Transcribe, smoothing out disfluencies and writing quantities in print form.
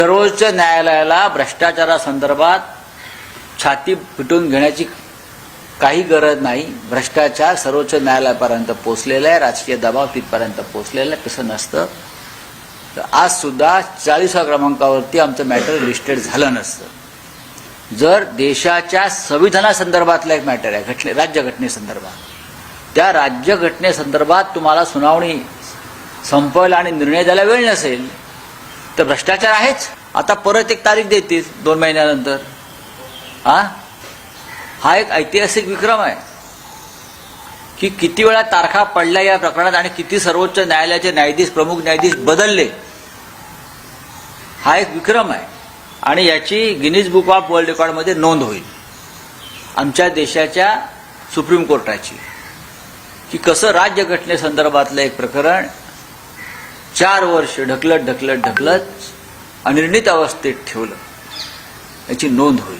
सर्वोच्च न्यायालयाला भ्रष्टाचारासंदर्भात छाती पिटून घेण्याची काही गरज नाही. भ्रष्टाचार सर्वोच्च न्यायालयापर्यंत पोहोचलेला आहे, राजकीय दबाव तिथपर्यंत पोहोचलेला आहे. तसं नसतं तर आज सुद्धा 40व्या क्रमांकावरती आमचं मॅटर लिस्टेड झालं नसतं. जर देशाच्या संविधानासंदर्भातला एक मॅटर आहे, राज्यघटनेसंदर्भात, त्या राज्यघटनेसंदर्भात तुम्हाला सुनावणी संपवायला आणि निर्णय द्यायला वेळ नसेल तर भ्रष्टाचार आहेच. आता परत एक तारीख देतील 2 महिन्यानंतर. हा एक ऐतिहासिक विक्रम आहे की किती वेळा तारखा पडल्या या प्रकरणात आणि किती सर्वोच्च न्यायालयाचे न्यायाधीश, प्रमुख न्यायाधीश बदलले. हा एक विक्रम आहे आणि याची गिनीज बुक ऑफ वर्ल्ड रेकॉर्डमध्ये नोंद होईल आमच्या देशाच्या सुप्रीम कोर्टाची, की कसं राज्यघटनेसंदर्भातलं एक प्रकरण 4 वर्ष ढकलत अनिर्णित अवस्थेत ठेवलं, याची नोंद होईल.